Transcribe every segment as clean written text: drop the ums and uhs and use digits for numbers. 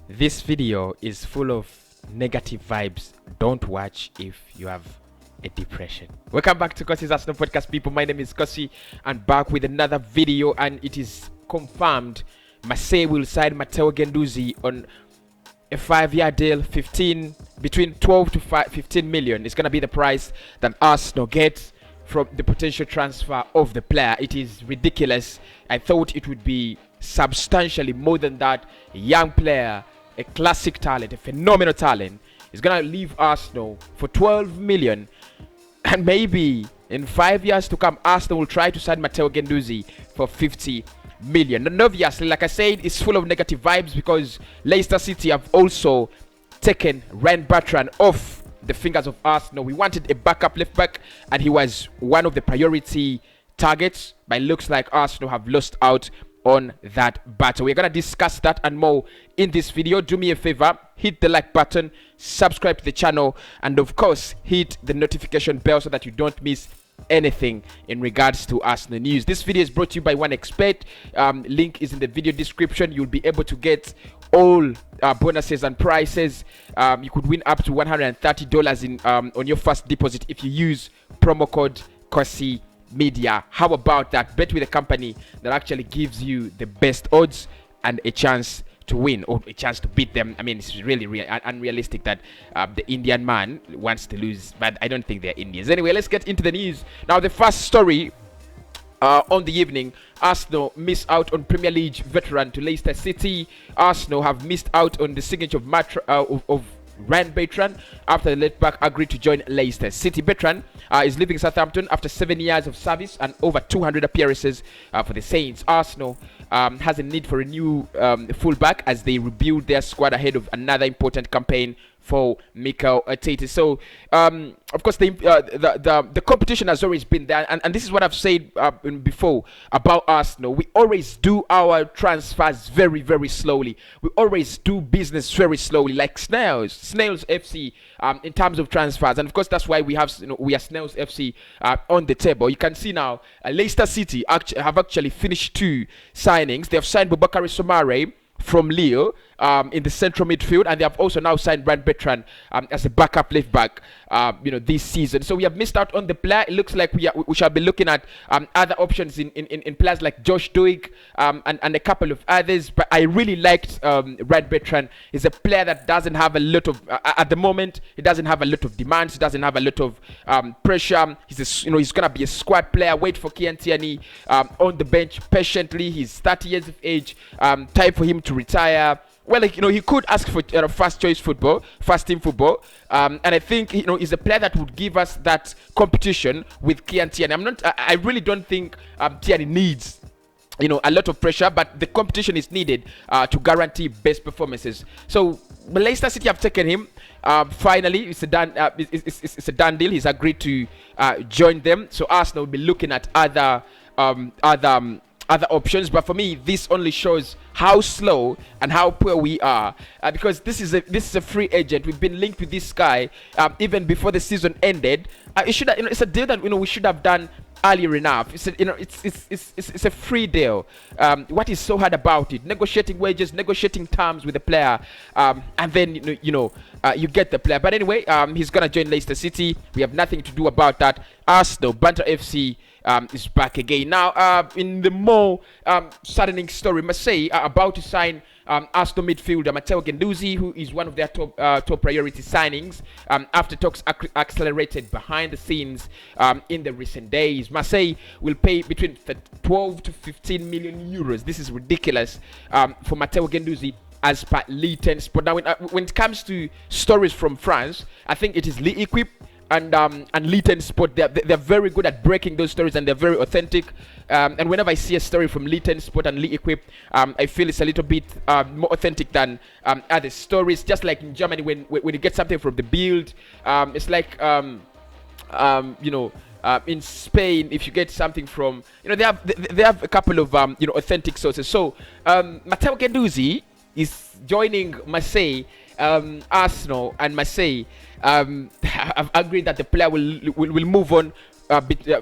This video is full of negative vibes. Don't watch if you have a depression. Welcome back to Cossy's Arsenal podcast, people. My name is Cossy and back with another video, and it is confirmed Marsille will sign Matteo Guendouzi on a 5-year deal, between 12 to 15 million. It's going to be the price that Arsenal gets from the potential transfer of the player. It is ridiculous. I thought it would be substantially more than that. A young player, a classic talent, a phenomenal talent, is going to leave Arsenal for 12 million. And maybe in 5 years to come, Arsenal will try to sign Matteo Guendouzi for 50 million. And obviously, like I said, it's full of negative vibes because Leicester City have also taken Betrand off the fingers of Arsenal. We wanted a backup left back, and he was one of the priority targets, but it looks like Arsenal have lost out on that battle. We're gonna discuss that and more in this video. Do me a favor, hit the like button, subscribe to the channel, and of course hit the notification bell so that you don't miss anything in regards to Arsenal news. This video is brought to you by OneXpert. Link is in the video description. You'll be able to get all bonuses and prices. You could win up to $130 in on your first deposit if you use promo code Cossy Media. How about that? Bet with a company that actually gives you the best odds and a chance to win, or a chance to beat them. I mean, it's really unrealistic that the Indian man wants to lose, but I don't think they're Indians. Anyway, let's get into the news. Now, the first story on the evening: Arsenal miss out on Premier League veteran to Leicester City. Arsenal have missed out on the signature of Betrand after the left back agreed to join Leicester City. Betrand is leaving Southampton after 7 years of service and over 200 appearances for the Saints. Arsenal has a need for a new fullback as they rebuild their squad ahead of another important campaign for Mikel Arteta. So, of course, the competition has always been there, and this is what I've said before about Arsenal. We always do our transfers very slowly. We always do business very slowly, like snails FC in terms of transfers, and of course that's why we have we are Snails FC on the table. You can see now Leicester City have actually finished 2 signings. They have signed Boubakary Soumare from Lille in the central midfield, and they have also now signed Betrand as a backup left back this season. So we have missed out on the player. It looks like we shall be looking at other options in players like Josh Doig and a couple of others, but I really liked Betrand. He's a player that doesn't have a lot of at the moment, he doesn't have a lot of demands, he doesn't have a lot of pressure. He's gonna be a squad player. Wait for Kian Tierney on the bench patiently. He's 30 years of age. Time for him to retire. Well, he could ask for first team football, and I think he's a player that would give us that competition with Kian Tierney. I really don't think Tierney needs a lot of pressure, but the competition is needed to guarantee best performances. So Leicester City have taken him. Finally, it's a done deal. He's agreed to join them. So Arsenal will be looking at other options, but for me this only shows how slow and how poor we are, because this is a free agent. We've been linked with this guy even before the season ended. It's a deal that we should have done earlier enough. It's a free deal. What is so hard about it? Negotiating wages, negotiating terms with the player, and then you get the player. But anyway, he's gonna join Leicester City. We have nothing to do about that. Arsenal, Banter FC is back again. Now, in the more saddening story, Marsille are about to sign Arsenal midfielder Matteo Guendouzi, who is one of their top priority signings after talks accelerated behind the scenes in the recent days. Marsille will pay between 12 to 15 million euros. This is ridiculous for Matteo Guendouzi, as per Lee 10 Sport. Now, when it comes to stories from France, I think it is Lee Equip and Lee 10 Sport. They're very good at breaking those stories, and they're very authentic. And whenever I see a story from Lee 10 Sport and Lee Equip, I feel it's a little bit more authentic than other stories. Just like in Germany, when you get something from the Bild, it's like in Spain, if you get something from they have a couple of authentic sources. So Matteo Guendouzi is joining Marsille. Arsenal and Marsille have agreed that the player will move on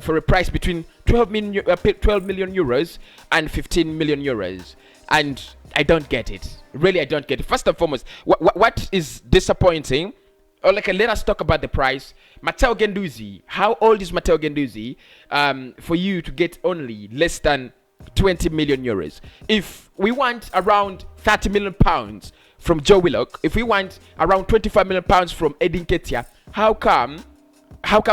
for a price between 12 million euros and 15 million euros. and I don't get it. Really, I don't get it. First and foremost, what is disappointing? Or like, let us talk about the price. Matteo Guendouzi. How old is Matteo Guendouzi? For you to get only less than 20 million euros. If we want around 30 million pounds from Joe Willock, if we want around 25 million pounds from Edin Ketia, how come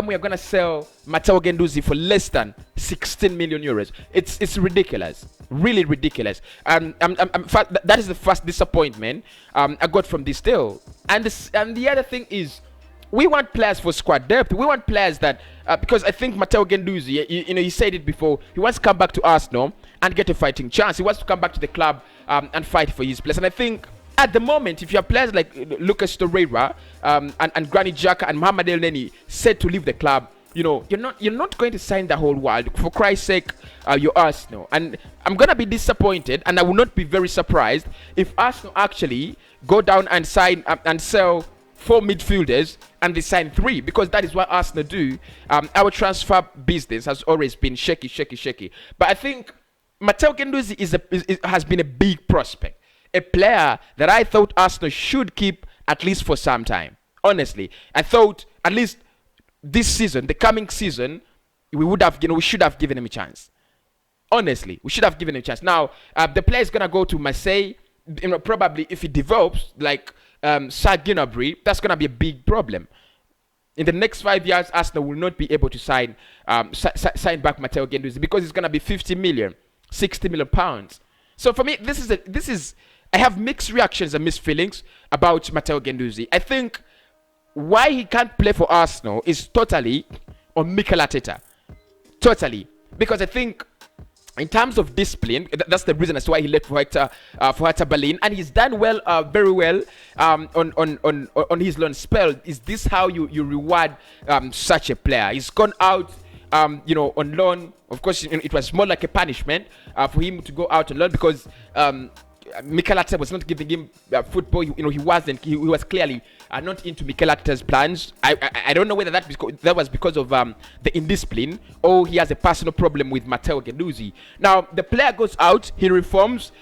we are gonna sell Matteo Guendouzi for less than 16 million euros? It's ridiculous, really ridiculous. That is the first disappointment I got from this deal. And the other thing is, we want players for squad depth. We want players that because I think Matteo Guendouzi, he said it before, he wants to come back to Arsenal and get a fighting chance. He wants to come back to the club and fight for his place. And I think at the moment, if you have players like Lucas Torreira and Granit Xhaka and Mohamed Elneny said to leave the club, you're not going to sign the whole world. For Christ's sake, you're Arsenal. And I'm gonna be disappointed, and I will not be very surprised if Arsenal actually go down and sign and sell 4 midfielders and they sign 3, because that is what Arsenal do. Our transfer business has always been shaky. But I think Matteo Guendouzi has been a big prospect, a player that I thought Arsenal should keep at least for some time. Honestly, I thought at least this season, the coming season, we should have given him a chance. Honestly, we should have given him a chance. Now, the player is gonna go to Marseille. Probably if he develops like Serge Gnabry, that's gonna be a big problem. In the next 5 years, Arsenal will not be able to sign back Matteo Guendouzi, because it's gonna be 50 million, 60 million pounds. So for me, this is I have mixed reactions and mixed feelings about Matteo Guendouzi. I think why he can't play for Arsenal is totally on Mikel Arteta. Totally. Because I think in terms of discipline, that's the reason as to why he left for Hertha Berlin, and he's done well, very well on his loan spell. Is this how you reward such a player? He's gone out on loan. Of course, it was more like a punishment for him to go out on loan, because Mikel Arteta was not giving him football. He was clearly not into Mikel Arteta's plans. I don't know whether that was because of the indiscipline, or he has a personal problem with Matteo Guendouzi. Now the player goes out, he reforms,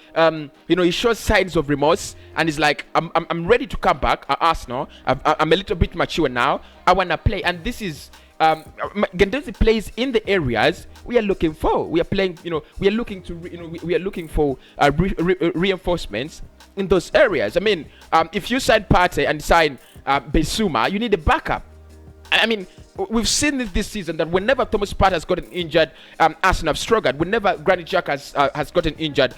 he shows signs of remorse, and he's like, I'm ready to come back at Arsenal. I'm a little bit mature now. I wanna play, and this is. Guendouzi plays in the areas we are looking for. We are playing, we are looking to, we are looking for reinforcements in those areas. I mean, if you sign Partey and sign Bissouma, you need a backup. I mean, we've seen this season that whenever Thomas Partey has gotten injured, Arsenal have struggled. Whenever Granit Xhaka has gotten injured,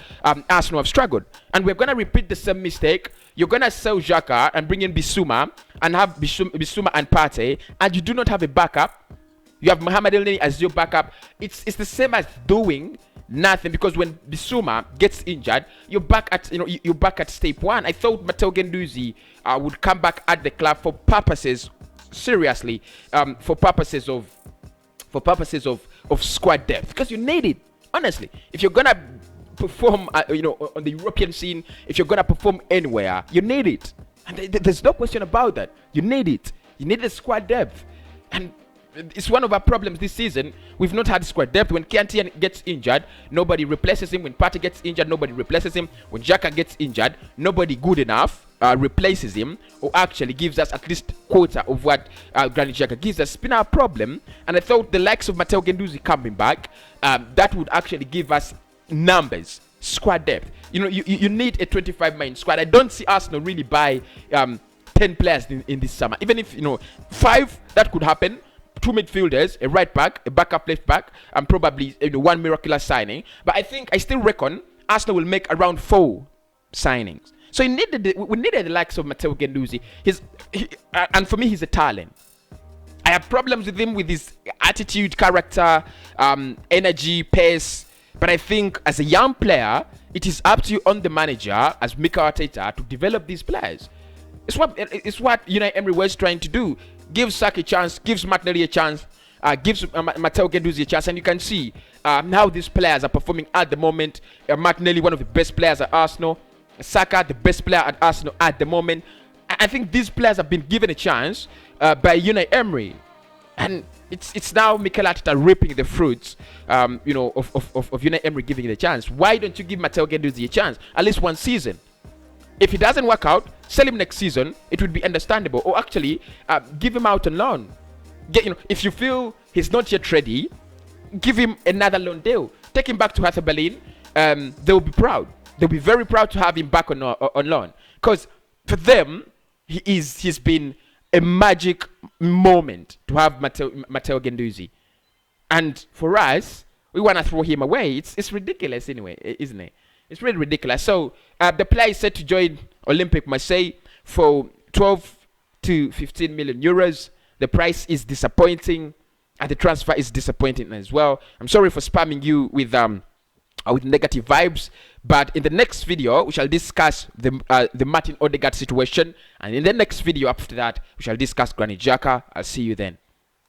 Arsenal have struggled. And we're going to repeat the same mistake. You're going to sell Xhaka and bring in Bissouma and have Bissouma and Partey, and you do not have a backup. You have Mohamed Elneny as your backup. It's the same as doing nothing, because when Bissouma gets injured, you're back at step one. I thought Matteo Guendouzi would come back at the club for purposes, seriously, for purposes of squad depth, because you need it. Honestly, if you're gonna perform on the European scene, if you're gonna perform anywhere, you need it, and there's no question about that. You need it. You need the squad depth, and it's one of our problems this season. We've not had squad depth. When Kiantian gets injured, nobody replaces him. When Partey gets injured, nobody replaces him. When Xhaka gets injured, nobody good enough replaces him, or actually gives us at least quarter of what Granit Xhaka gives us. It's been our problem, and I thought the likes of Matteo Guendouzi coming back, that would actually give us numbers, squad depth. You need a 25-man squad. I don't see Arsenal really buy 10 players in this summer. Even if 5, that could happen. 2 midfielders, a right back, a backup left back, and probably one miraculous signing. But I still reckon Arsenal will make around 4 signings. So we needed the likes of Matteo Guendouzi. And for me, he's a talent. I have problems with him, with his attitude, character, energy, pace. But I think as a young player, it is up to you on the manager, as Mikel Arteta, to develop these players. It's what Unai Emery was trying to do. Gives Saka a chance, gives Martinelli a chance, gives Matteo Guendouzi a chance, and you can see how these players are performing at the moment. Martinelli, one of the best players at Arsenal. Saka, the best player at Arsenal at the moment. I think these players have been given a chance by Unai Emery, and it's now Mikel Arteta reaping the fruits, of Unai Emery giving it a chance. Why don't you give Matteo Guendouzi a chance at least one season? If it doesn't work out, sell him next season. It would be understandable. Or actually, give him out on loan. If you feel he's not yet ready, give him another loan deal. Take him back to Hertha Berlin. They'll be proud. They'll be very proud to have him back on loan. Because for them, he's been a magic moment to have Matteo Guendouzi. And for us, we want to throw him away. It's ridiculous anyway, isn't it? It's really ridiculous. So the player is set to join Olympique Marseille for 12 to 15 million euros. The price is disappointing, and the transfer is disappointing as well. I'm sorry for spamming you with negative vibes, but in the next video we shall discuss the Martin Odegaard situation, and in the next video after that we shall discuss Granit Xhaka. I'll see you then.